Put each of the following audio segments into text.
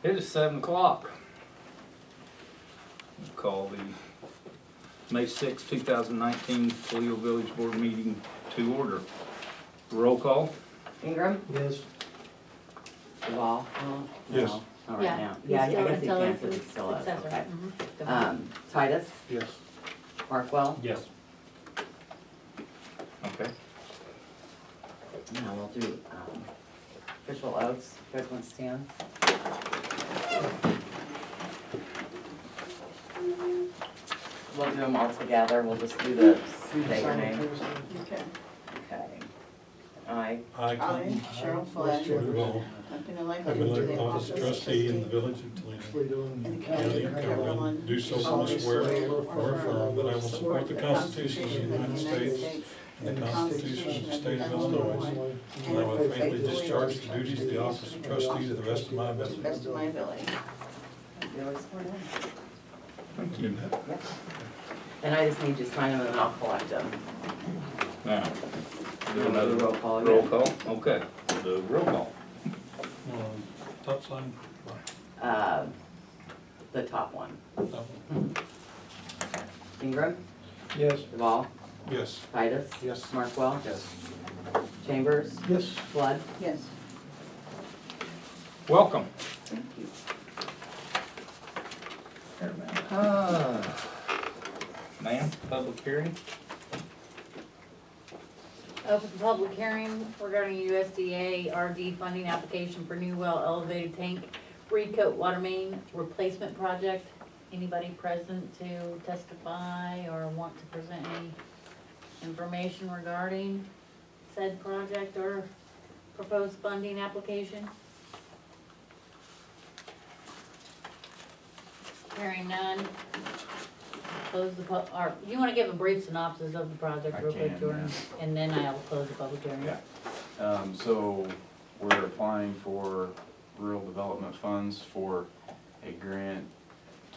It is 7 o'clock. We'll call the May 6, 2019 Toledo Village Board meeting to order. Roll call. Ingram? Yes. Duval? Yes. No, not right Yeah, now. he's Yeah, I still guess he until can, it's because he's still us, successor. okay. Mhm. Titus? Yes. Markwell? Yes. Okay. Now we'll do, official oaths, you guys want to stand? We'll do them all together, we'll just do the state your name. Okay. Okay. I, I, I, Cheryl Flagg, Duval, have been elected have been to elected the office of trustee in the village of Toledo, in the County county of of Cumberland, Cumberland. do solemnly swear or affirm that I will support the Constitution of the United States and the Constitution of the State of Illinois, and I will faithfully discharge the duties of the office of trustee to the best of my To the ability. best of my ability. you always sworn in. Thank you. Yep. And I just need you to sign them and then I'll collect them. Now, do We'll another do roll call roll again. call. Okay. The roll call. Top sign, The top one. top one. Ingram? Yes. Duval? Yes. Titus? Yes. Markwell? Yes. Chambers? Yes. Flood? Yes. Welcome. Thank you. Ma'am, public hearing. Open public hearing regarding USDA RD funding application for new well elevated tank recoat water main replacement project. Anybody present to testify or want to present any information regarding said project or proposed funding application? Hearing none. Close the or you wanna give a brief synopsis of the project I real quick, can, Jordan? And then I'll close the public hearing. Yeah. So we're applying for rural development funds for a grant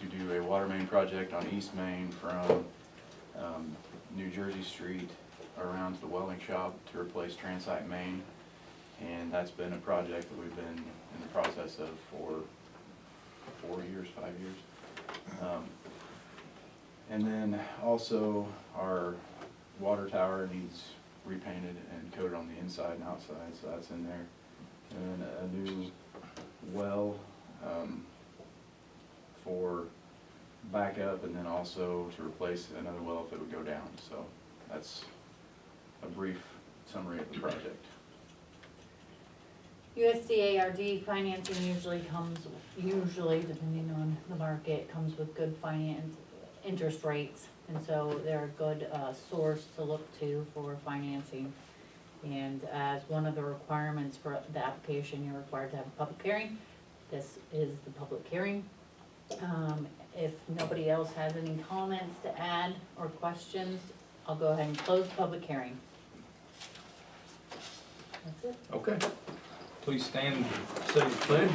to do a water main project on East Main from New Jersey Street around to the welding shop to replace transite main. And that's been a project that we've been in the process of for 4 years, 5 years. And then also our water tower needs repainted and coated on the inside and outside, so that's in there. And then a new well for backup, and then also to replace another well if it would go down. So that's a brief summary of the project. USDA RD financing usually depending on the market, comes with good interest rates. And so they're a good source to look to for financing. And as one of the requirements for the application, you're required to have a public hearing. This is the public hearing. If nobody else has any comments to add or questions, I'll go ahead and close the public hearing. That's it. Okay. Please stand and say the pledge.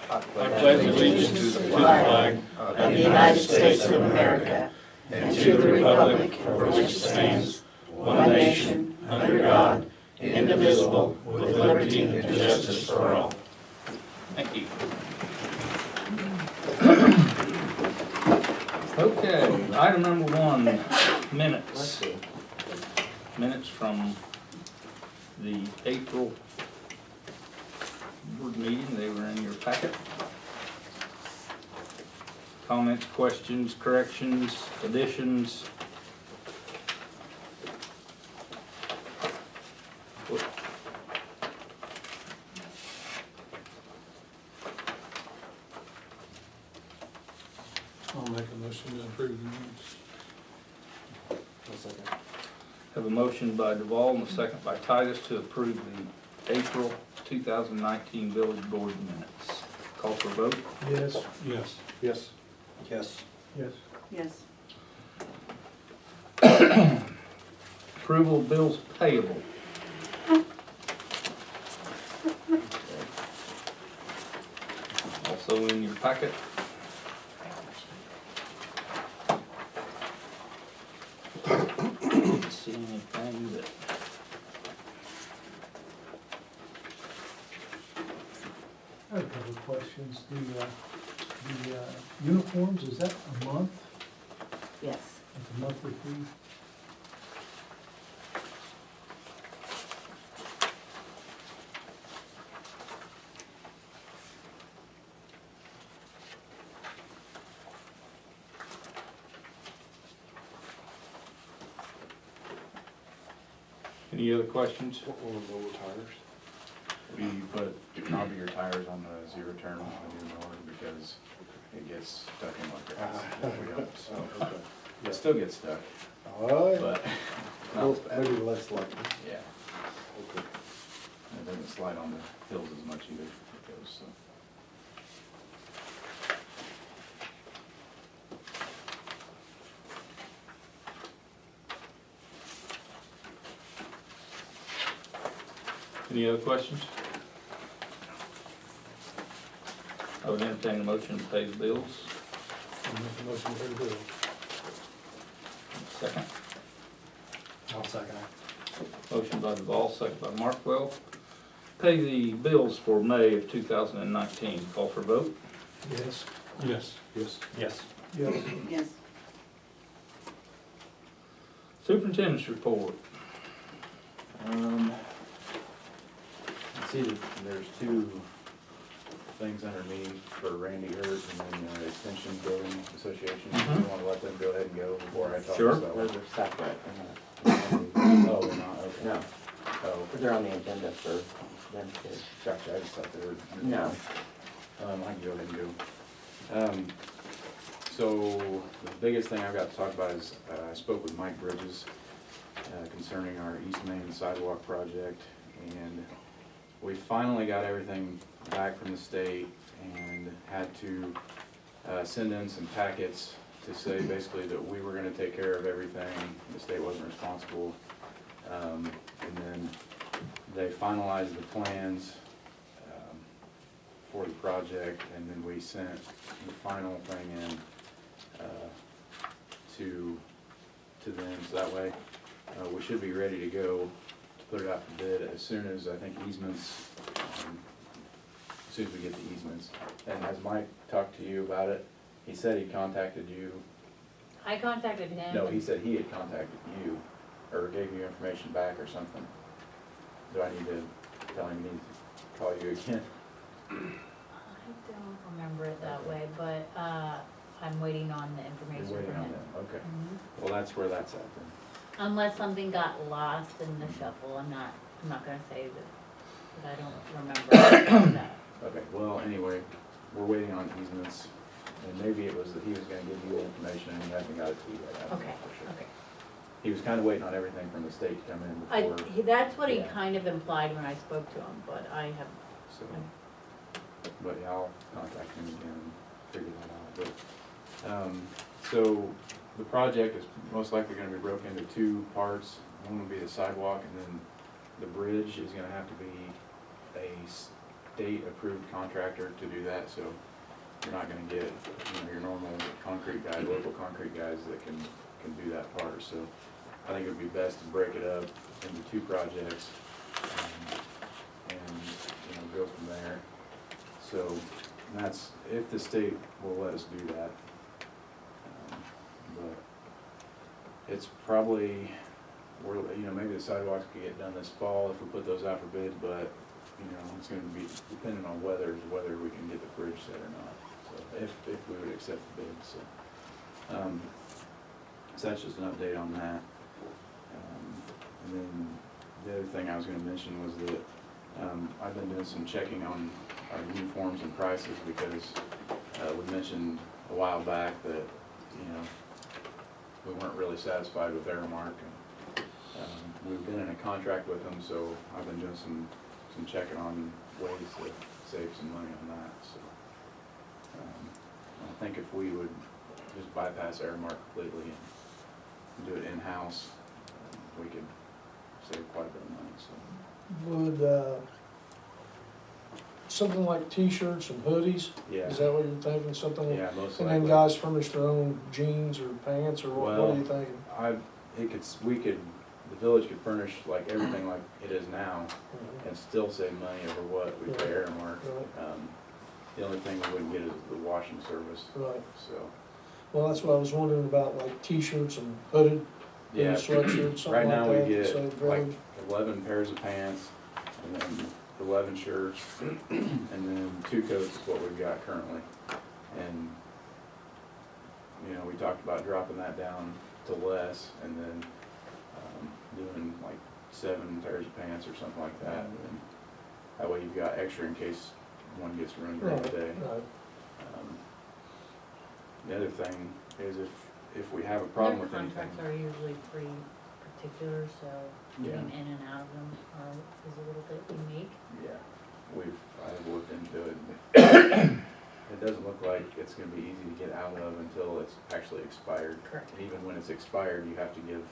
I pledge allegiance to the flag Of the United States of America and to the republic for which it stands, one nation, under God, indivisible, with liberty and justice for all. Thank you. Okay, item number 1, Let's minutes. see. Minutes from the April board meeting, they were in your packet. Comments, questions, corrections, additions? I'll make a motion to approve the minutes. Have a motion by Duval and a second by Titus to approve the April 2019 Village Board minutes. Call for a vote. Yes. Yes. Yes. Yes. Yes. Yes. Approval of bills payable. Also in your packet. Anything that, I have a couple of questions. The uniforms, is that a month? Yes. It's a monthly fee? any other questions? Or lower tires? We put knobbier tires on the zero turn on the new mower because it gets stuck in like grass if we don't, so. Okay. It still gets stuck, Alright, but not well, as bad. maybe less likely. Yeah, Okay. and it doesn't slide on the hills as much either, it goes, so. Any other questions? I would entertain a motion to pay the bills. I'll make a motion to pay the bill. Second. I'll second it. Motion by Duval, second by Markwell. Pay the bills for May of 2019. Call for vote. Yes. Yes. Yes. Yes. Yes. Yes. Superintendent's report. See, there's two things underneath for Randy Hurt and then the Extension Building Association. Mhm. You wanna let them go ahead and go before I talk Sure. about Those it? are separate. Oh, they're not, okay. No, Oh, but they're on the agenda for them to. gotcha, I just thought they were. No. I can go ahead and go. So, the biggest thing I've got to talk about is, I spoke with Mike Bridges concerning our East Main sidewalk project, and we finally got everything back from the state and had to send in some packets to say basically that we were gonna take care of everything, the state wasn't responsible. And then they finalized the plans for the project, and then we sent the final thing in to them, so that way we should be ready to go to put it out for bid as soon as, I think, easements, as soon as we get the easements. And has Mike talked to you about it? He said he contacted you. I contacted him. No, he said he had contacted you, or gave you information back or something. Do I need to tell him he needs to call you again? I don't remember it that way, but, I'm waiting on the information You're waiting from on him. them, okay. Mhm. Well, that's where that's at then. Unless something got lost in the shuffle, I'm not gonna say that I don't remember that. Okay, well, anyway, we're waiting on easements, and maybe it was that he was gonna give you the information and he hasn't got it to you yet. I don't know Okay, for sure. okay. He was kinda waiting on everything from the state to come in before, That's what he Yeah. kind of implied when I spoke to him, but I have, so. But yeah, I'll contact him again and figure that out, but, so the project is most likely gonna be broken into two parts. One will be the sidewalk, and then the bridge is gonna have to be a state-approved contractor to do that, so you're not gonna get, your normal concrete guy, local concrete guys that can do that part, so I think it would be best to break it up into two projects, and go from there. So, and that's, if the state will let us do that. But it's probably, maybe the sidewalks could get done this fall if we put those out for bid, but, it's gonna be dependent on whether we can get the bridge set or not. So, if we would accept the bid, so. So that's just an update on that. And then the other thing I was gonna mention was that, I've been doing some checking on our uniforms and prices because, we mentioned a while back that, we weren't really satisfied with Aramark, and, we've been in a contract with them, so I've been doing some checking on ways to save some money on that, so. I think if we would just bypass Aramark completely and do it in-house, we could save quite a bit of money, so. Would, something like t-shirts and hoodies, Yeah, is that what you're thinking, something? yeah, most And likely. then guys furnish their own jeans or pants, or what are you Well, thinking? we could the village could furnish like everything like it is now and still save money over what we pay Aramark. The only thing we wouldn't get is the washing service, Right, so, well, that's what I was wondering about, like T-shirts and hooded, yeah. sweatshirts, Right something now like we that, get so like village. 11 pairs of pants and then 11 shirts and then 2 coats is what we've got currently. And, you know, we talked about dropping that down to less and then doing like 7 pairs of pants or something like that. And that way you've got extra in case one gets ruined during the day. Right. The other thing is if we have a problem Their with anything. contracts are usually pretty particular, so Yeah. getting in and out of them is a little bit unique. Yeah, I've looked into it. It doesn't look like it's gonna be easy to get out of until it's actually expired. Correct. And even when it's expired, you have to give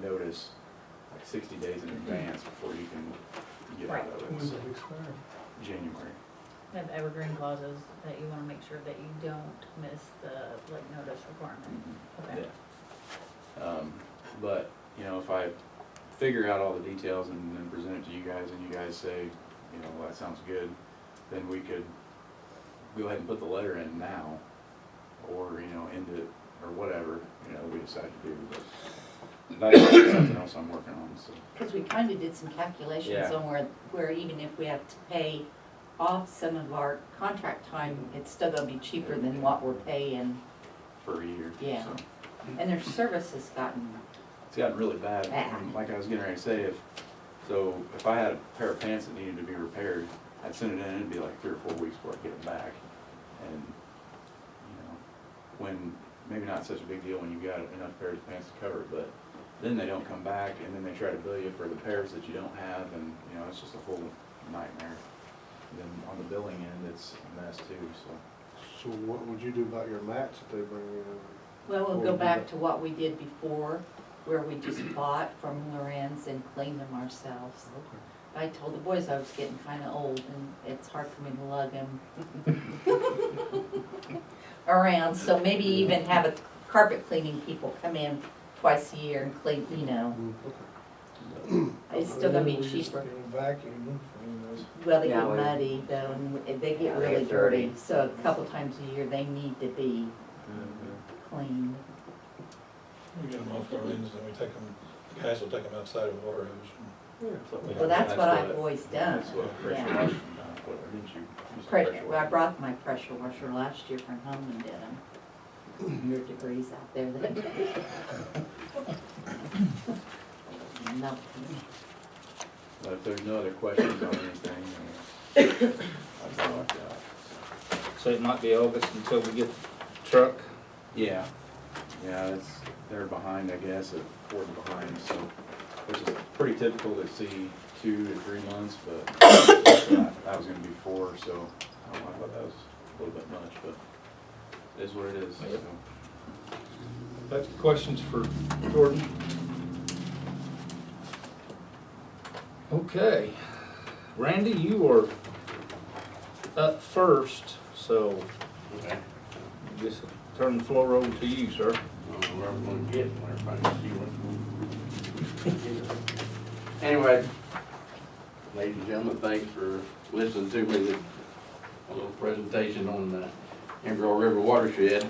notice like 60 days in advance before you can get out of it. When's So, it expire? January. They have evergreen clauses that you wanna make sure that you don't miss the, like, notice requirement. Okay. Yeah. But, you know, if I figure out all the details and then present it to you guys and you guys say, you know, well, that sounds good, then we could go ahead and put the letter in now, or, you know, end it, or whatever, you know, we decide to do, but that's something else I'm working on, so. Because we kind of did some calculations Yeah. on where even if we have to pay off some of our contract time, it's still gonna be cheaper than what we're paying. For a year, Yeah. so. And their service has gotten, It's gotten really bad, Bad. and like I was getting ready to say, if I had a pair of pants that needed to be repaired, I'd send it in, it'd be like 3 or 4 weeks before I get it back. And, you know, when, maybe not such a big deal when you've got enough pairs of pants to cover it, but then they don't come back, and then they try to bill you for the pairs that you don't have, and, you know, it's just a whole nightmare. And then on the billing end, it's a mess too, so. So what would you do about your mats that they bring in? well, we'll Or go do back that. to what we did before, where we just bought from Lorenz and cleaned them ourselves. Okay. I told the boys I was getting kinda old and it's hard for me to lug them around, so maybe even have a carpet cleaning people come in twice a year and clean, you know. Okay. It's still gonna be We just, cheaper. vacuum, I mean, those. Well, they Yeah, get we- muddy though, and they Yeah, get they really get dirty, dirty. so a couple times a year, they need to be cleaned. We get them off our ends, and we take them, the guys will take them outside of the water hose. Well, that's what I've always done. That's what pressure Yeah. washing, what, didn't you? use Pressure, well, I wash? brought my pressure washer last year from home and did them. 100 degrees out there that day. Nothing. But if there's no other questions on anything, I'd go like that. So it might be August until we get the truck. Yeah, they're behind, I guess, a quarter behind, so, which is pretty typical to see 2 to 3 months, but that was gonna be 4, so I don't know, I thought that was a little bit much, but it is what it is, Yep. so. That's questions for Jordan. Okay, Randy, you are up first, so Okay. just turn the floor over to you, sir. Where I'm gonna get, when everybody see what. Anyway, ladies and gentlemen, thanks for listening to me with a little presentation on the Emerald River Watershed,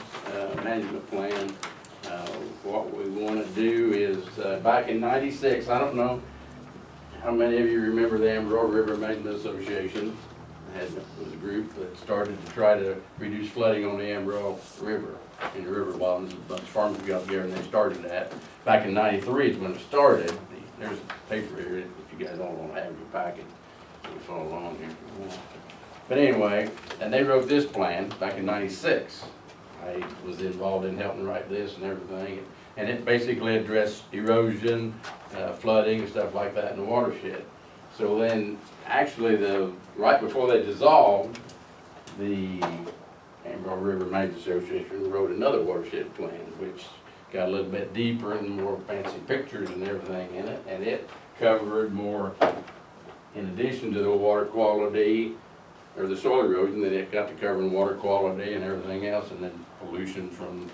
Management Plan. What we wanna do is, back in '96, I don't know how many of you remember the Emerald River Maintenance Association. It was a group that started to try to reduce flooding on the Emerald River. In the river bottoms, a bunch of farmers got together and they started that. Back in '93 is when it started. There's a paper here, if you guys don't want to have in your packet, you can follow along here if you want. But anyway, and they wrote this plan back in '96. I was involved in helping write this and everything. And it basically addressed erosion, flooding and stuff like that in the watershed. So then, actually, right before they dissolved, the Emerald River Maintenance Association wrote another watershed plan, which got a little bit deeper and more fancy pictures and everything in it, and it covered more, in addition to the water quality, or the soil erosion, then it got to covering water quality and everything else, and then pollution from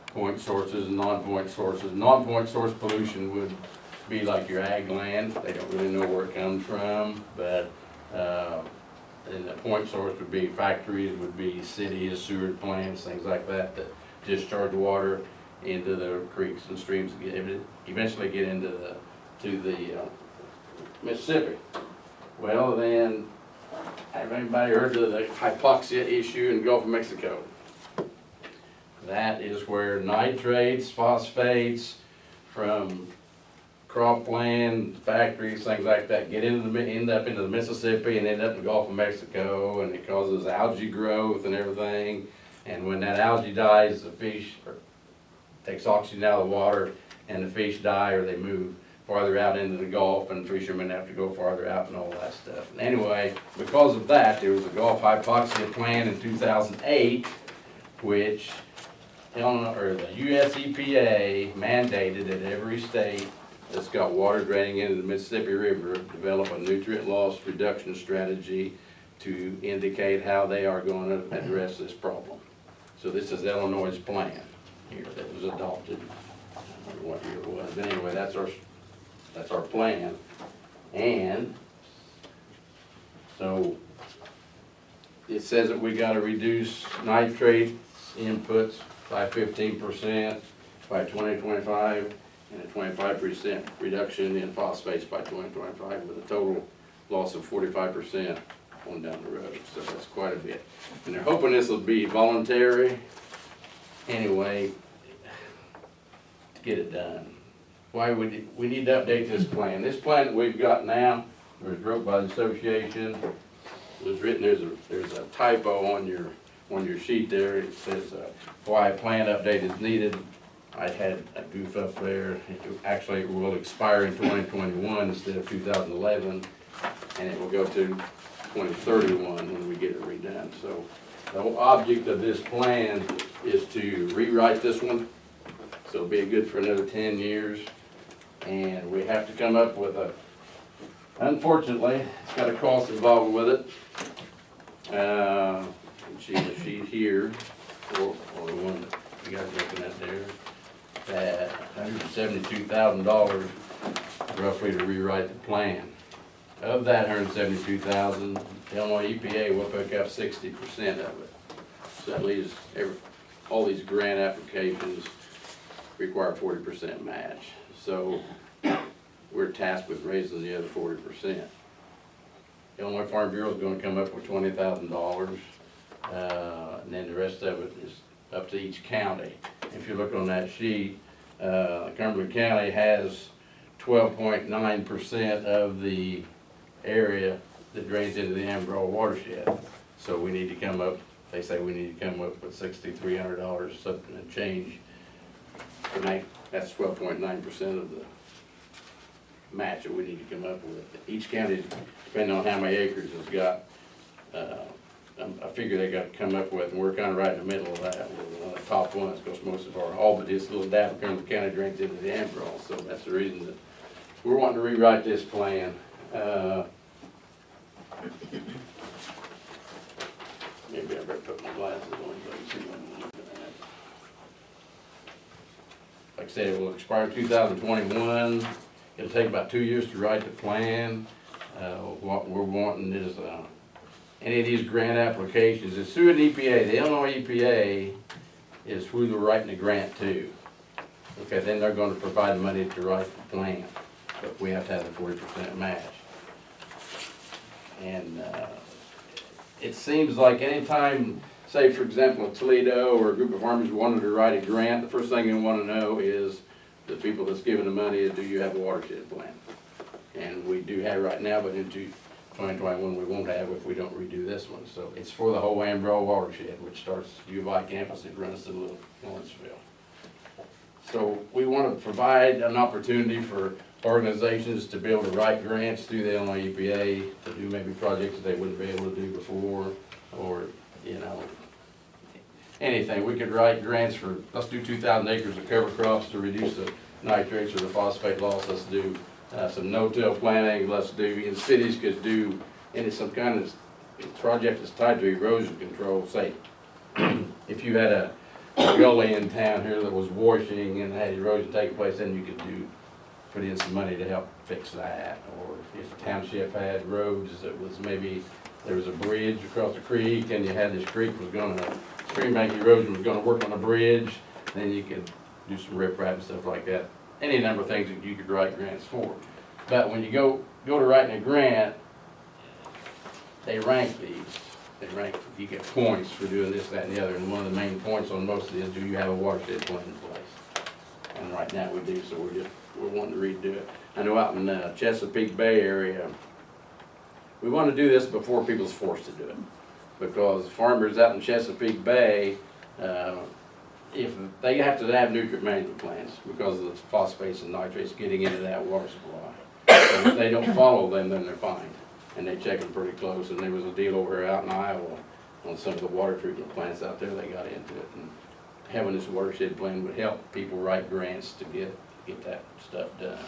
point sources and non-point sources. Non-point source pollution would be like your ag land. They don't really know where it comes from, but, and the point source would be factories, would be cities, sewer plants, things like that, that discharge water into the creeks and streams, eventually get into the Mississippi. Well, then, have anybody heard of the hypoxia issue in the Gulf of Mexico? That is where nitrates, phosphates from cropland, factories, things like that, end up into the Mississippi and end up in the Gulf of Mexico, and it causes algae growth and everything. And when that algae dies, the fish takes oxygen out of the water, and the fish die or they move farther out into the Gulf, and fishermen have to go farther out and all that stuff. And anyway, because of that, there was a Gulf hypoxia plan in 2008, which the US EPA mandated that every state that's got water draining into the Mississippi River develop a nutrient loss reduction strategy to indicate how they are going to address this problem. So this is Illinois' plan here that was adopted. I don't remember what year it was, but anyway, that's our plan. And so it says that we got to reduce nitrate inputs by 15% by 2025, and a 25% reduction in phosphates by 2025, with a total loss of 45% on down the road. So that's quite a bit. And they're hoping this will be voluntary anyway to get it done. Why would we need to update this plan? This plan that we've got now was wrote by the association. It was written, there's a typo on your sheet there. It says why a plan update is needed. I had a goof up there. Actually, it will expire in 2021 instead of 2011, and it will go to 2031 when we get it redone. So the whole object of this plan is to rewrite this one, so it'll be good for another 10 years. And we have to come up with unfortunately, it's got a cost involved with it. See the sheet here, or the one that you guys are looking at there, that $172,000 roughly to rewrite the plan. Of that $172,000, the Illinois EPA will pick up 60% of it. So that leaves all these grant applications require 40% match. So we're tasked with raising the other 40%. Illinois Farm Bureau is going to come up with $20,000, and then the rest of it is up to each county. If you look on that sheet, Cumberland County has 12.9% of the area that drains into the Amarillo watershed. So we need to come up, they say we need to come up with $6,300, something and change. That's 12.9% of the match that we need to come up with. Each county, depending on how many acres it's got, a figure they got to come up with, and we're kind of right in the middle of that. We're one of the top ones, because most of all but this little dab of Cumberland County drains into the Amarillo, so that's the reason that we're wanting to rewrite this plan. Maybe I better put my glasses on so I can see what I'm looking at. Like I said, it will expire in 2021. It'll take about 2 years to write the plan. What we're wanting is any of these grant applications, it's through an EPA. The Illinois EPA is who they're writing the grant to. Okay, then they're going to provide money to write the plan, but we have to have the 40% match. And it seems like anytime, say for example, Toledo or a group of farmers wanted to write a grant, the first thing they want to know is the people that's giving the money is, do you have a watershed plan? And we do have right now, but into 2021 we won't have if we don't redo this one. So it's for the whole Amarillo watershed, which starts U of I campus and runs to Little Lawrenceville. So we want to provide an opportunity for organizations to be able to write grants through the Illinois EPA to do maybe projects that they wouldn't be able to do before, or, you know, anything. We could write grants for, let's do 2,000 acres of cover crops to reduce the nitrates or the phosphate loss. Let's do some no-till planting. Let's do, in cities could do some kind of project that's tied to erosion control. Say, if you had a gully in town here that was washing and had erosion taking place, then you could do put in some money to help fix that. Or if the township had roads that was maybe, there was a bridge across the creek and you had this creek was gonna, stream bank erosion was gonna work on a bridge, then you could do some riprap and stuff like that. Any number of things that you could write grants for. But when you go to writing a grant, they rank these. They rank, you get points for doing this, that, and the other. And one of the main points on most of it is, do you have a watershed plan in place? And right now we do, so we're wanting to redo it. I know out in Chesapeake Bay area, we want to do this before people's forced to do it. Because farmers out in Chesapeake Bay, if they have to have nutrient management plans because of the phosphates and nitrates getting into that water supply. So if they don't follow them, then they're fined. And they check them pretty close. And there was a deal over here out in Iowa on some of the water treatment plants out there. They got into it. And having this watershed plan would help people write grants to get that stuff done.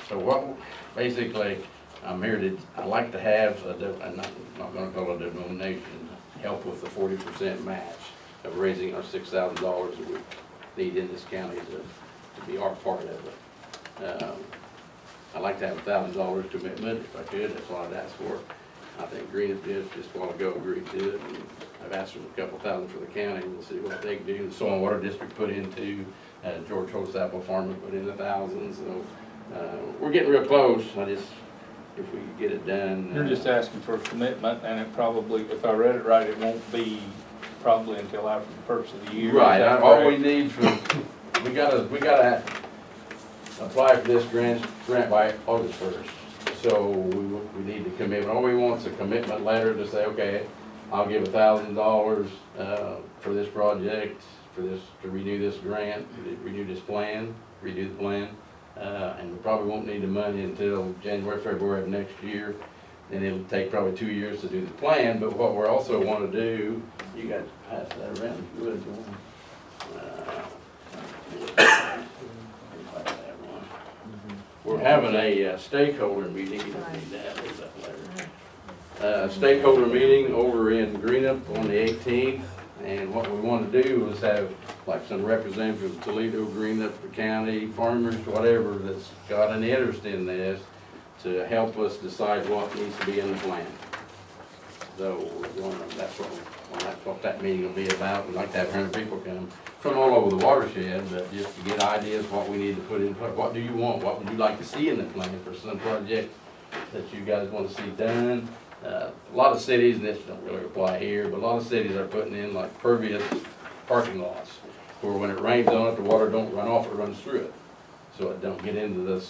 So what, basically, I'm here to, I like to have, I'm not gonna call it a donation, help with the 40% match of raising our $6,000 that we need in this county to be our part of it. I'd like to have $1,000 commitment if I could, that's all I'd ask for. I think Greenup did just a while ago, agreed to it, and I've asked them a couple thousand for the county, we'll see what they can do. The Soil and Water District put into, George Holt's apple farm put in $1,000, so we're getting real close. I just, if we could get it done. You're just asking for a commitment, and it probably, if I read it right, it won't be probably until after the first of the year. Right, Is that all we correct? need for, we gotta apply for this grant by August 1st. So we need to commit, all we want is a commitment letter to say, okay, I'll give $1,000 for this project, to renew this grant, renew this plan, redo the plan. And we probably won't need the money until January, February of next year. Then it'll take probably 2 years to do the plan, but what we also want to do, you got to pass that around if you would. We're having a stakeholder meeting, you don't need that, there's that letter. Stakeholder meeting over in Greenup on the 18th, and what we want to do is have like some representatives from Toledo, Greenup, the county, farmers, whatever, that's got an interest in this, to help us decide what needs to be in the plan. So we're going, that's what that meeting will be about. We'd like to have 100 people come from all over the watershed, but just to get ideas what we need to put in. What do you want? What would you like to see in the plan for some project that you guys want to see done? A lot of cities, and this don't really apply here, but a lot of cities are putting in like pervious parking lots, where when it rains on it, the water don't run off, it runs through it. So it don't get into the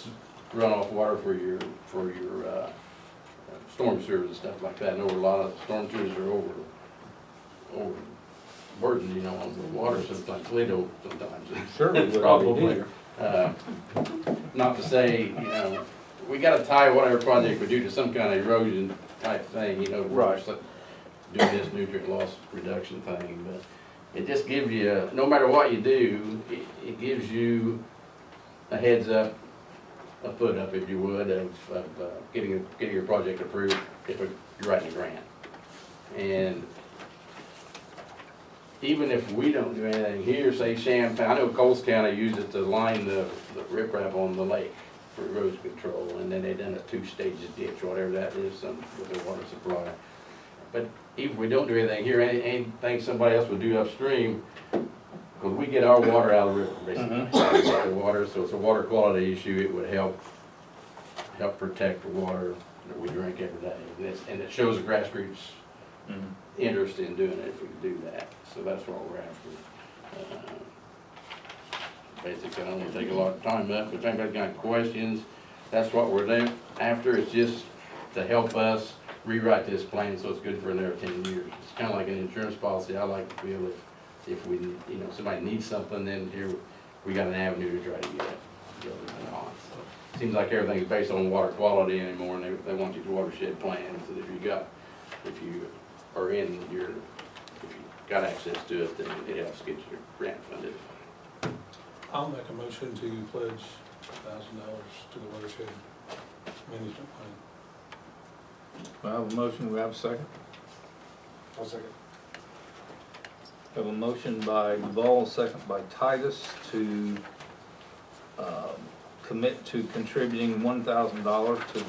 runoff water for your storm sewers and stuff like that. I know a lot of storm sewers are overburdened, you know, on the water, sometimes Toledo sometimes. Certainly would Probably. Not to say, you know, we gotta tie whatever project we do to some kind of erosion type thing, you know, Right. do this nutrient loss reduction thing, but it just gives you, no matter what you do, it gives you a heads up, a foot up, if you would, of getting your project approved if you're writing a grant. And even if we don't do anything here, say Champaign, I know Coles County used it to line the riprap on the lake for erosion control, and then they done a 2-stage ditch, whatever that is, with the water supply. But even if we don't do anything here, anything somebody else would do upstream, because we get our water out of the river, basically. We get the water, so it's a water quality issue. It would help protect the water that we drink every day. And it shows the grassroots interest in doing it if we could do that. So that's what we're after. Basically, I don't want to take a lot of time up. If anybody's got questions, that's what we're there after. It's just to help us rewrite this plan so it's good for another 10 years. It's kind of like an insurance policy. I like to feel if we, you know, somebody needs something, then here we got an avenue to try to get it. So, seems like everything's based on water quality anymore, and they want these watershed plans. And if you are in if you got access to it, then it helps get your grant funded. I'll make a motion to pledge $1,000 to the watershed management plan. We have a motion, we have a second. I'll second. We have a motion by Duval, a second by Titus to commit to contributing $1,000 to the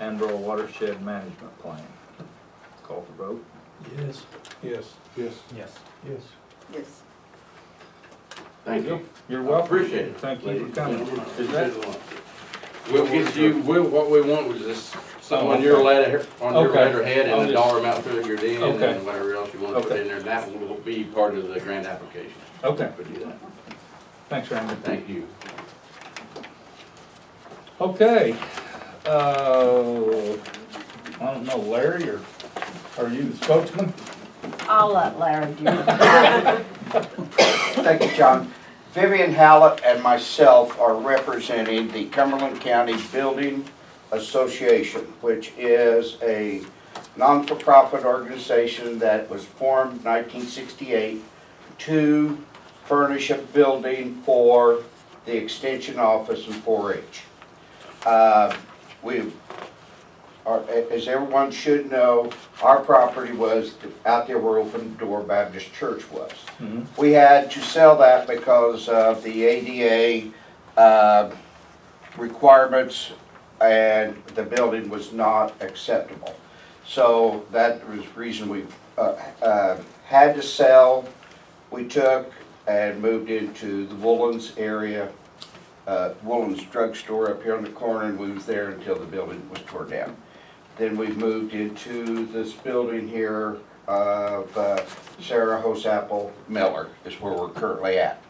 Andorra Watershed Management Plan. Call for vote. Yes. Yes. Yes. Yes. Yes. Thank you. You're I welcome. appreciate it. Thank you ladies for and coming. gentlemen. I Is that- appreciate it a lot. We'll get you, what we want was just something on your okay. letter, on your Okay. letterhead I'll and a just- dollar amount figured in Okay. and whatever else you want to put Okay. in there. That will be part of the grant application. Okay, We'll do that. thanks, Randy. Thank you. Okay, I don't know, Larry, or are you the spokesman? I'll let Larry do it. Thank you, John. Vivian Hallett and myself are representing the Cumberland County Building Association, which is a non-for-profit organization that was formed in 1968 to furnish a building for the Extension Office and 4-H. As everyone should know, our property was out there where Open Door Baptist Church was. Mm-hmm. We had to sell that because of the ADA requirements, and the building was not acceptable. So that was the reason we had to sell. We took and moved into the Woolens area, Woolens drugstore up here on the corner, and we was there until the building was torn down. Then we moved into this building here of Sarah Hosapple Miller is where we're currently at.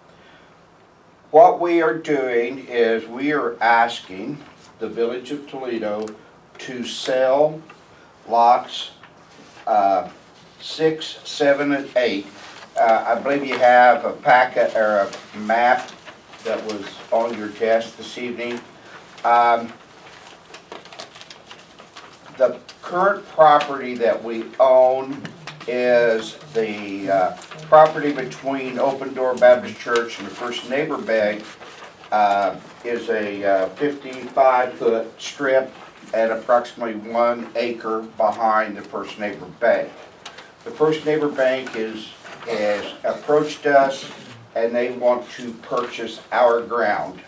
What we are doing is we are asking the Village of Toledo to sell lots 6, 7, and 8. I believe you have a packet or a map that was on your desk this evening. The current property that we own is the property between Open Door Baptist Church and the First Neighbor Bank. Is a 55-foot strip at approximately 1 acre behind the First Neighbor Bank. The First Neighbor Bank has approached us, and they want to purchase our ground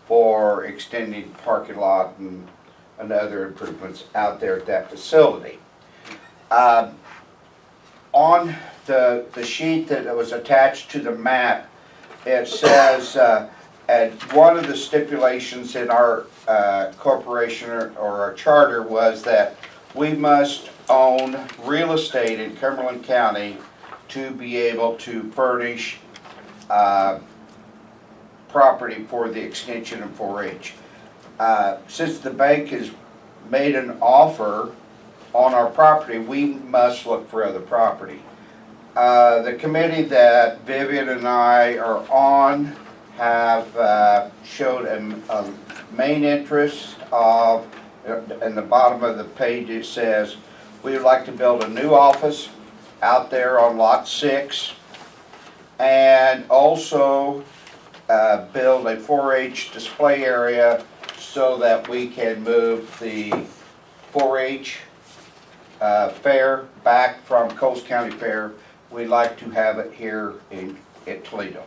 for extending parking lot and other improvements out there at that facility. On the sheet that was attached to the map, it says, and one of the stipulations in our corporation or our charter was that we must own real estate in Cumberland County to be able to furnish property for the extension of 4-H. Since the bank has made an offer on our property, we must look for other property. The committee that Vivian and I are on have showed a main interest of, in the bottom of the page it says, we would like to build a new office out there on lot 6, and also build a 4-H display area so that we can move the 4-H fair back from Coles County Fair. We'd like to have it here at Toledo.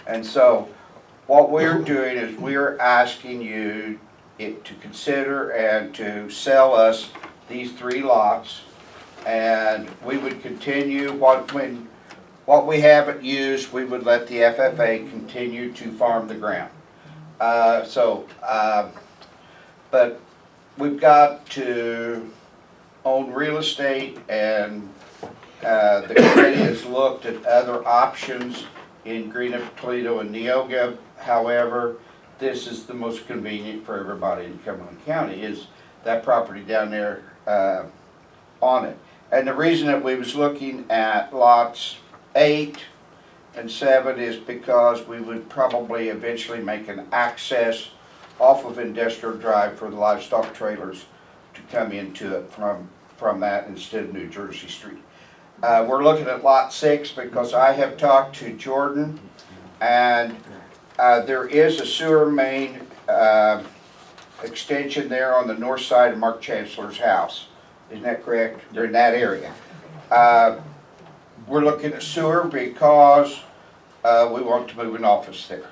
And so what we're doing is we're asking you to consider and to sell us these 3 lots, and we would continue what we haven't used, we would let the FFA continue to farm the ground. But we've got to own real estate, and the committee has looked at other options in Greenup, Toledo, and Neoga. However, this is the most convenient for everybody in Cumberland County, is that property down there on it. And the reason that we was looking at lots 8 and 7 is because we would probably eventually make an access off of Industrial Drive for the livestock trailers to come into it from that instead of New Jersey Street. We're looking at lot 6 because I have talked to Jordan, and there is a sewer main extension there on the north side of Mark Chancellor's house. Isn't that correct? They're in that area. We're looking at sewer because we want to move an office there.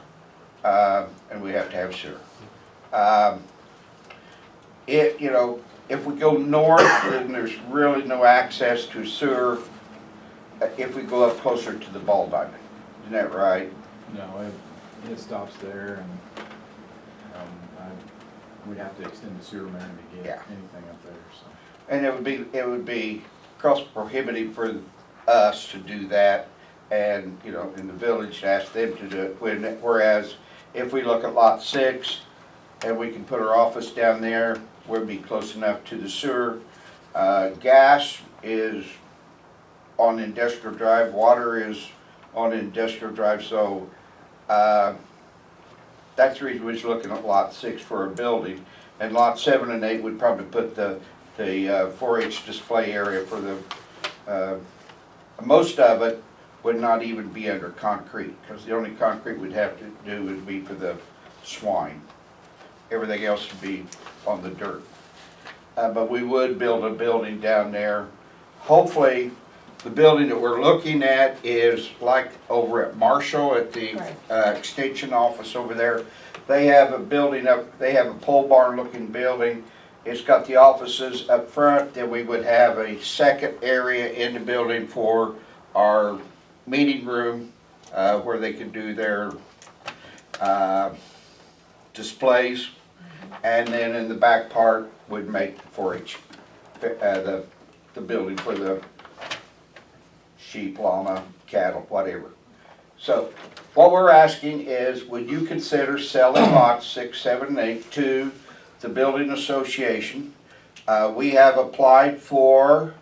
and we have to have sewer. You know, if we go north, then there's really no access to sewer if we go up closer to the ball diamond. Isn't that right? No, it stops there and, we'd have to extend the sewer main to get Yeah. anything up there, so. And it would be cost prohibitive for us to do that, and, you know, in the village, to ask them to do it. Whereas, if we look at lot 6, and we can put our office down there, we'll be close enough to the sewer. Gas is on Industrial Drive, water is on Industrial Drive, so, that's the reason we was looking at lot 6 for a building. And lot 7 and 8 would probably put the 4-H display area for the, most of it would not even be under concrete, because the only concrete we'd have to do would be for the swine. Everything else would be on the dirt. But we would build a building down there. Hopefully, the building that we're looking at is like over at Marshall at the extension office over there. They have a building up, they have a pole barn looking building. It's got the offices up front, then we would have a second area in the building for our meeting room, where they could do their displays. And then in the back part would make the 4-H, the building for the sheep, llama, cattle, whatever. So what we're asking is, would you consider selling lots 6, 7, and 8 to the building association? We have applied for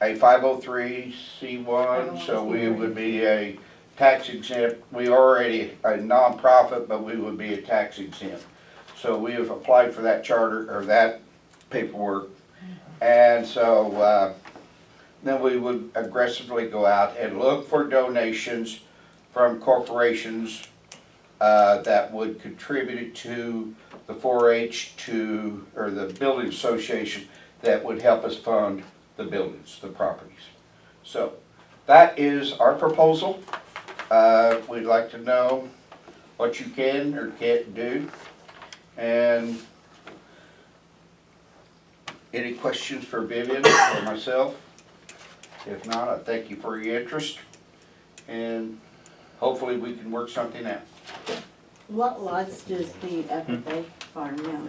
a 503c1, so we would be a tax exempt. We are already a nonprofit, but we would be a tax exempt. So we have applied for that charter, or that paperwork. And so then we would aggressively go out and look for donations from corporations that would contribute to the 4-H or the building association that would help us fund the buildings, the properties. So that is our proposal. We'd like to know what you can or can't do. And any questions for Vivian or myself? If not, I thank you for your interest, and hopefully we can work something out. What lots does the FFA farm now?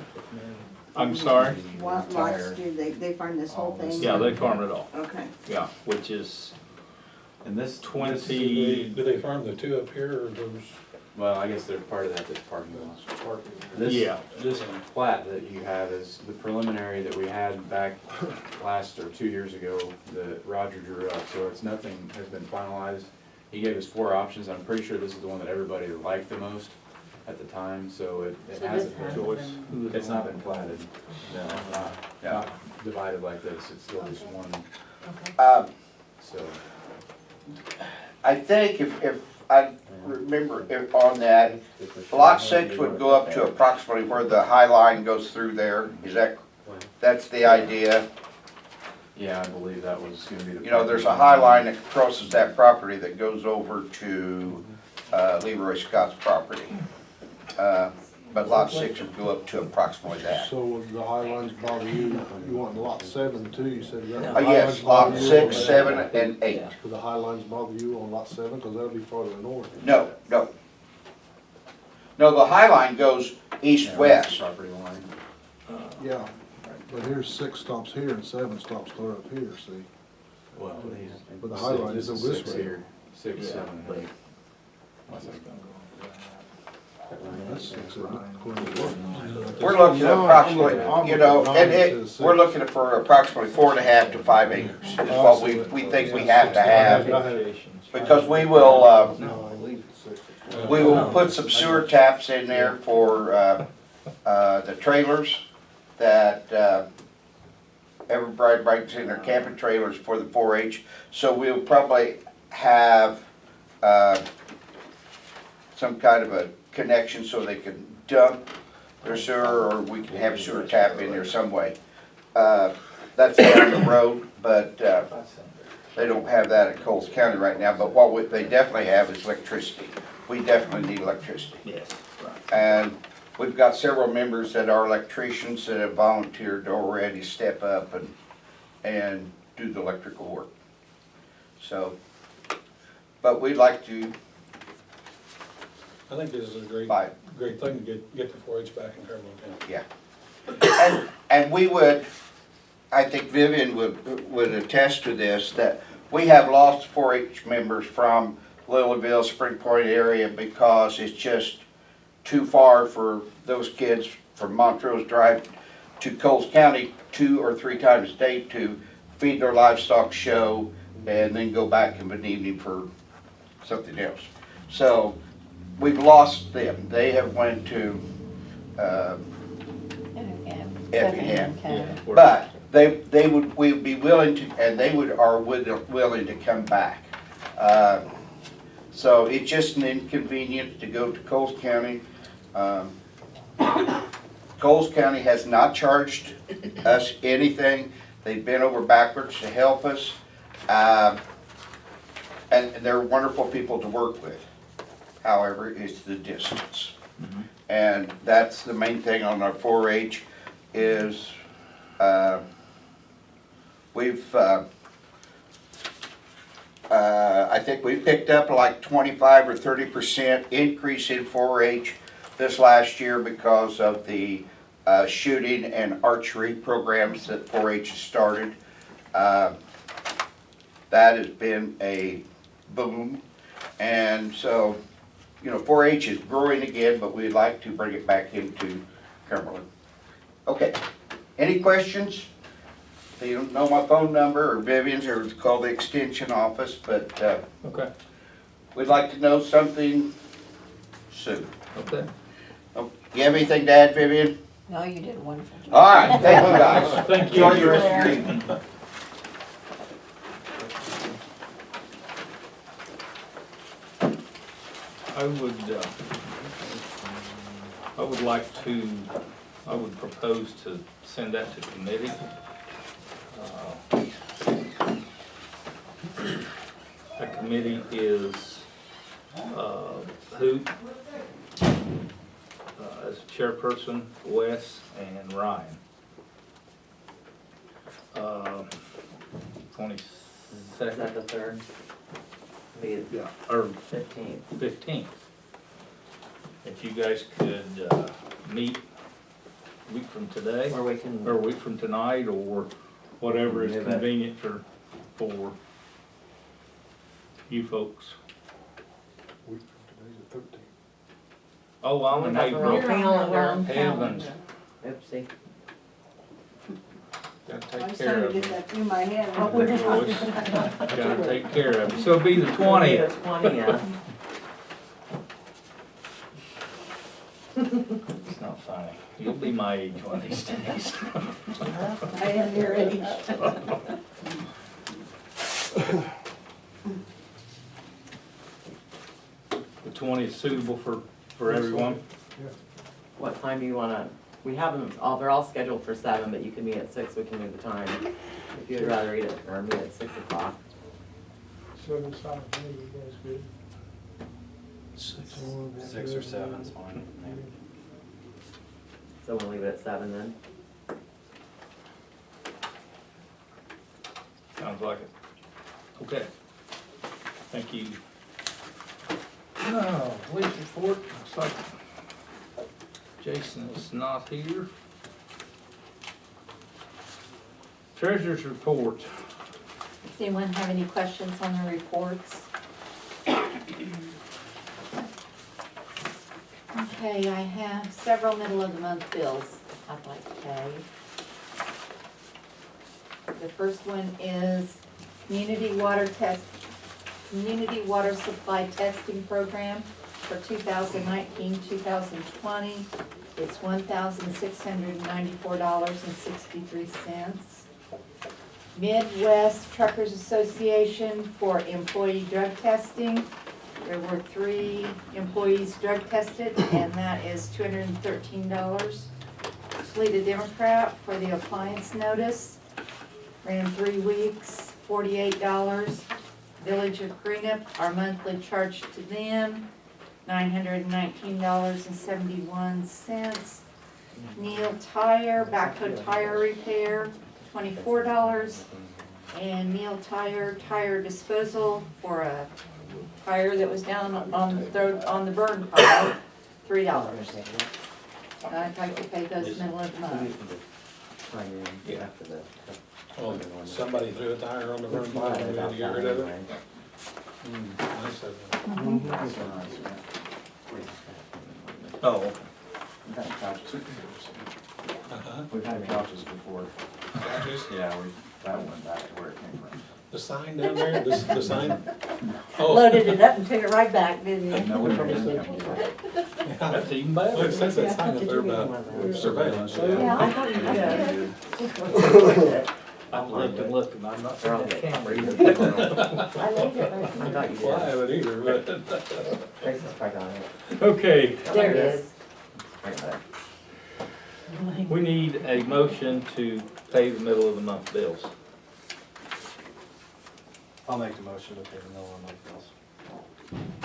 I'm sorry? What lots do they farm this whole thing? Yeah, they farm it all, Okay. yeah, which is And this, 20, Do they farm the 2 up here, or those? well, I guess they're part of that, that's parking lot. This, Yeah. this plat that you have is the preliminary that we had back last or 2 years ago that Roger drew up, so it's nothing has been finalized. He gave us 4 options. I'm pretty sure this is the one that everybody liked the most at the time, so it So this hasn't hasn't been, been, it's not been platted. No, not divided like this, it's still just one, okay. so. I think if I remember on that, lot 6 would go up to approximately where the high line goes through there. Is that's the idea? Yeah, I believe that was gonna be the. You know, there's a high line that crosses that property that goes over to Leroy Scott's property. But lot 6 would go up to approximately that. So would the high lines bother you? You want lot 7 too, you said that? Yes, lot 6, 7, and 8. Do the high lines bother you on lot 7, because that'll be farther north? No, no. No, the high line goes Yeah, that's east-west. the property line. Yeah, but here's 6 stops here and 7 stops clear up here, see? Well, But the high line this is is this 6 way. here, 6, 7, and 8. That's 6, isn't it? According to what? We're looking at approximately, you know, and we're looking for approximately 4.5 to 5 acres is what we think we have to have. Because we will, No, I leave it 6. we will put some sewer taps in there for the trailers that everybody brings in their camping trailers for the 4-H. So we'll probably have some kind of a connection so they can dump their sewer, or we can have a sewer tap in there some way. That's down the road, but they don't have that in Coles County right now. But what they definitely have is electricity. We definitely need electricity. yes. And we've got several members that are electricians that have volunteered to already step up and do the electrical work. So, but we'd like to I think this is a buy. great thing to get the 4-H back in Cumberland County. Yeah. And we would, I think Vivian would attest to this, that we have lost 4-H members from Lilyville, Spring Point area because it's just too far for those kids from Montrose Drive to Coles County 2 or 3 times a day to feed their livestock, show, and then go back in an evening for something else. So we've lost them. They have went to Effingham. But we would be willing to, and they are willing to come back. So it's just an inconvenience to go to Coles County. Coles County has not charged us anything. They've bent over backwards to help us. And they're wonderful people to work with. However, it's the distance. And that's the main thing on our 4-H is I think we picked up like 25 or 30% increase in 4-H this last year because of the shooting and archery programs that 4-H has started. That has been a boom. And so, you know, 4-H is growing again, but we'd like to bring it back into Cumberland. Okay, any questions? You don't know my phone number or Vivian's, or call the extension office, but Okay, we'd like to know something soon. okay. Oh, you have anything to add, Vivian? No, you did a wonderful job. All right, thank you guys. Thank you. Enjoy the rest of your evening. I would propose to send that to committee. The committee is, who? As chairperson, Wes and Ryan. 22nd. Is that the third? Maybe Yeah, or 15th. 15th. If you guys could meet a week from today, Or we can, or a week from tonight, or whatever is Move it. convenient for you folks. Week from today's the 13th. Oh, I'm in That's April. wrong. Heavens, Oopsie. gotta I was take trying care to of get them. that through my head. Big boys. Gotta take care of them. So it'll be the 20th. 20th. It's not funny. You'll be my age one of these days. I am your age. The 20th suitable for everyone? What time do you wanna, we have them, they're all scheduled for 7, but you can meet at 6, we can move the time. If you'd rather eat it, or meet at 6 o'clock. 7 o'clock, you guys good? 6 or 7 is fine. So we'll leave it at 7 then. Sounds like it. Okay. Thank you. Oh, police report, looks like Jason is not here. Treasurer's report. Does anyone have any questions on the reports? Okay, I have several middle of the month bills I'd like to pay. The first one is community water supply testing program for 2019-2020. It's $1,694.63. Midwest Truckers Association for employee drug testing. There were 3 employees drug tested, and that is $213. Toledo Democrat for the appliance notice. Ran 3 weeks, $48. Village of Greenup, our monthly charge to them, $919.71. Neil Tire, backhoe tire repair, $24. And Neil Tire, tire disposal for a tire that was down on the burn pile, $3. I'd like to pay those middle of the month. Yeah. Oh, somebody threw a tire on the burn pile and we had to get rid of it? Nice of them. Oh, Uh-huh. We've had couches before. Couches? Yeah, that went back to where it came from. The sign down there, the sign? Oh. Loaded it up and took it right back, didn't you? No, we didn't come to that. Yeah. that's even Well, better. it says that sign up there about surveillance. Yeah, I thought you did. I'm looking, I'm not seeing that camera either. I made it. I thought you Well, I did. haven't either, but. Tracy's back on it. Okay, There it is. Right there. we need a motion to pay the middle of the month bills. I'll make the motion to pay the middle of my bills.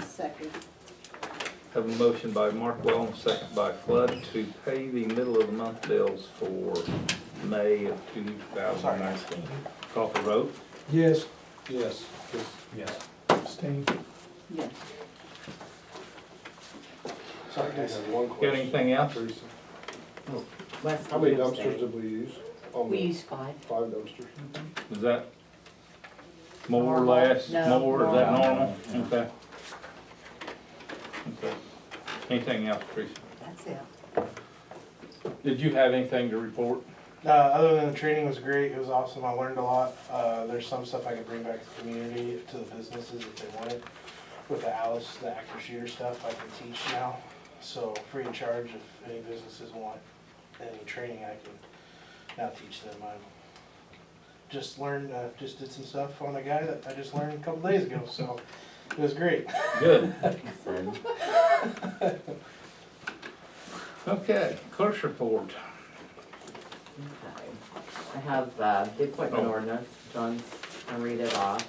Second. Have a motion by Markwell and a second by Flood to pay the middle of the month bills for May of 2019. Call for vote. Yes. Yes. Yes. Abstain. Yes. So I just have one Got question. anything else? Teresa. Wes, How many did you dumpsters abstain? did we use? On We the used 5. 5 dumpsters? Is that more or Normal. less? No, More, is that normal. normal? Okay. Okay. Anything else, Teresa? That's it. Did you have anything to report? Other than the training was great, it was awesome, I learned a lot. There's some stuff I could bring back to the community, to the businesses if they want it. With the Alice, the active shooter stuff, I can teach now. So free of charge, if any businesses want any training, I can now teach them. I've just learned, just did some stuff on a guy that I just learned a couple days ago, so it was great. Good. Send. Okay, clerk's report. Okay. I have the appointment Oh. ordinance. John's gonna read it off.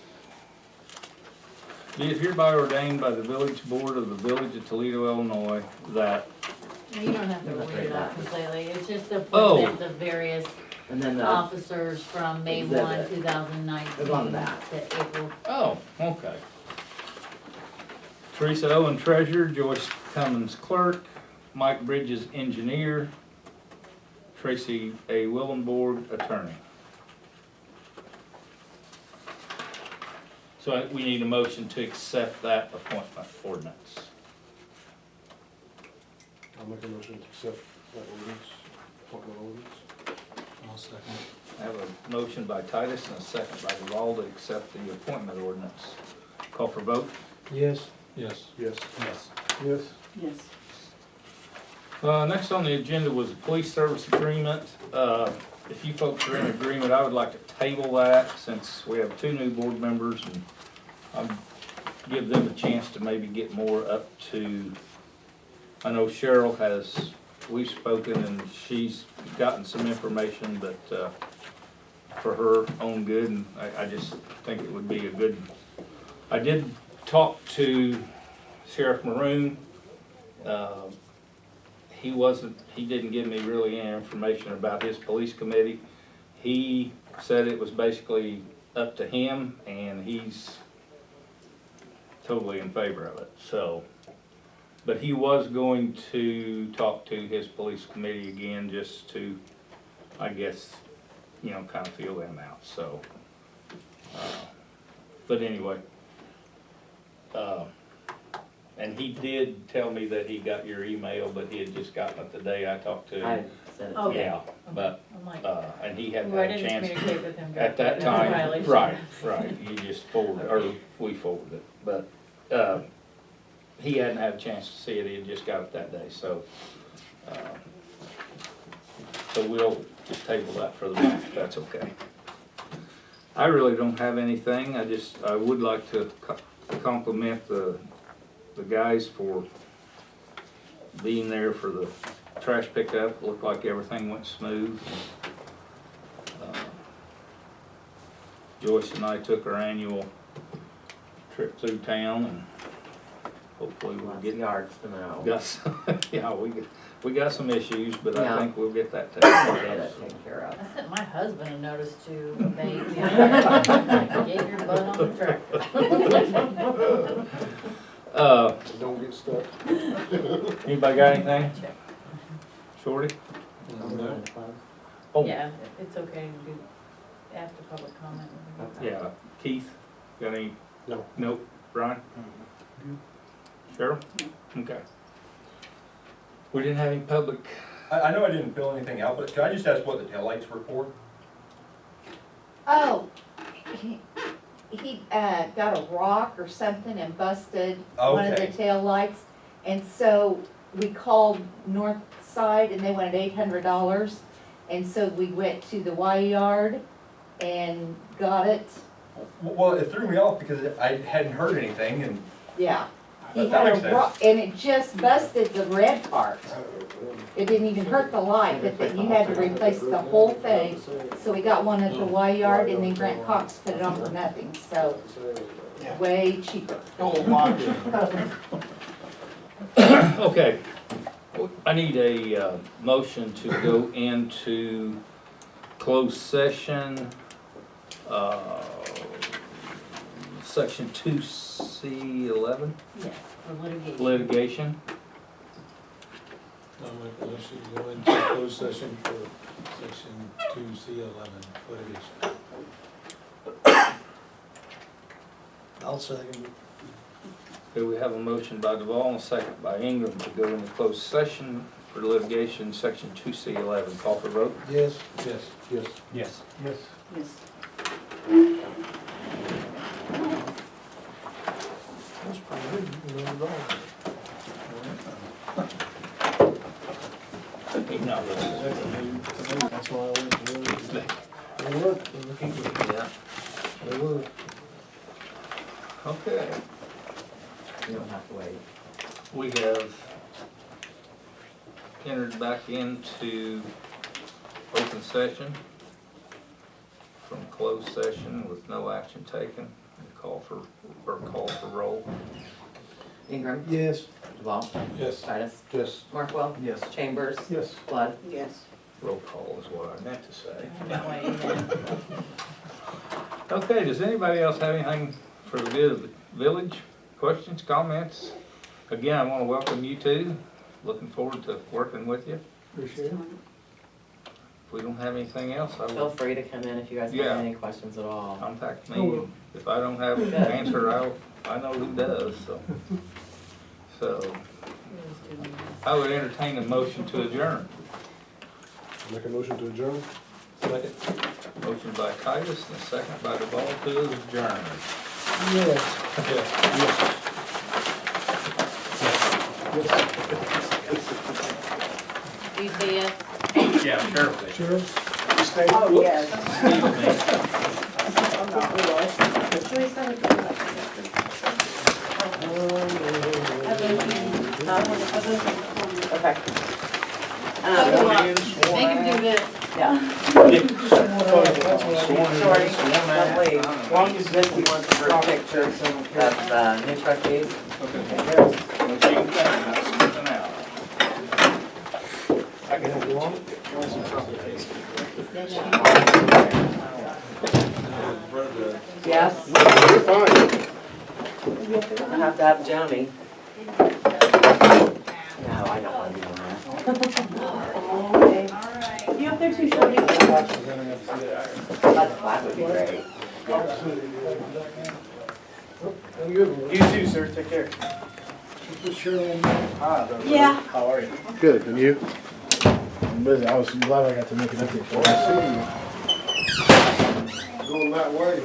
Be it hereby ordained by the village board of the village of Toledo, Illinois, that You don't have to read it out completely, it's just the Oh. appointment of various And then the, officers from May Exhibit. 1, 2019 It's on that. to April. Oh, okay. Teresa Owen, treasurer, Joyce Cummins, clerk, Mike Bridges, engineer, Tracy A. Willenborg, attorney. So we need a motion to accept that appointment ordinance. I'll make a motion to accept that ordinance, appointment ordinance. I'll second. I have a motion by Titus and a second by Duval to accept the appointment ordinance. Call for vote. Yes. Yes. Yes. Yes. Yes. Yes. Next on the agenda was the police service agreement. If you folks are in agreement, I would like to table that since we have 2 new board members and I'll give them a chance to maybe get more up to, I know Cheryl has, we've spoken and she's gotten some information, but, for her own good, and I just think it would be a good, I did talk to Sheriff Maroon. He didn't give me really any information about his police committee. He said it was basically up to him and he's totally in favor of it, so. But he was going to talk to his police committee again just to, I guess, you know, kind of feel them out, so. But anyway. And he did tell me that he got your email, but he had just gotten it the day I talked to I him. sent it to Okay. you. Yeah, but, I'm like, and he hadn't well, I had a didn't chance communicate with him. at that That's a time. violation. Right, you just forwarded, or we forwarded it, but, he hadn't had a chance to see it, he had just got it that day, so. So we'll just table that for the month, if that's okay. I really don't have anything, I would like to compliment the guys for being there for the trash pickup. Looked like everything went smooth. Joyce and I took our annual trip through town and hopefully we'll Lots get, of yards to mow. got some, yeah, we got some issues, but I Yeah. think we'll get that taken We'll care get of. it taken care of. I sent my husband a notice to abate the other, get your butt on the tractor. Don't get stuck. Anybody got anything? Shorty? Oh, Yeah, it's okay to do after public comment. Okay. yeah, Keith, got any? No. Nope, Brian? Cheryl? Okay. We didn't have any public, I know I didn't fill anything out, but can I just ask what the taillights were for? Oh, he got a rock or something and busted one of the Okay. taillights. And so we called North Side and they wanted $800. And so we went to the Y yard and got it. Well, it threw me off because I hadn't heard anything and Yeah. He That had makes a sense. rock, and it just busted the red part. It didn't even hurt the light, but then you had to replace the whole thing. So we got one at the Y yard and then Grant Cox put it on for nothing, so way cheaper. okay. I need a, motion to go into closed session, section 2C11, Yes, for litigation. litigation. I'll make a motion to go into closed session for section 2C11 litigation. I'll second. Okay, we have a motion by Duval and a second by Ingram to go into closed session for litigation, section 2C11. Call for vote? Yes. Yes. Yes. Yes. Yes. Yes. That's pretty good. You know, wrong. No. That's why I went to really. They work. Yeah. They were. Okay. You don't have to wait. We have entered back into open session from closed session with no action taken. Call for roll. Ingram. Yes. Duval. Yes. Titus. Yes. Markwell. Yes. Chambers. Yes. Blood. Yes. Roll call is what I meant to say. Anyway, Okay, does anybody else have anything for the good of the village? Questions, comments? Again, I want to welcome you two. Looking forward to working with you. Appreciate it. If we don't have anything else, I Feel will free to come in if you guys Yeah. have any questions at all. contact Oh, me. well. If I don't have an answer, I know who does, so. So, I would entertain a motion to adjourn. Make a motion to adjourn? Second. Motion by Titus and a second by Duval to adjourn. Yes. do you say yes? Yeah, sure. Sure. Oh, yes. Okay. They can do this. Yeah. Shorty, don't leave. Long as Missy wants for pictures of the new trustees. I can have one. Yes? You're fine. I have to have Joni. No, I don't want to be on that. You up there too, Shorty? That would be great. You too, sir, take care. Yeah. How are you? Good, and you? I'm busy. I was glad I got to make it up here. Going that way.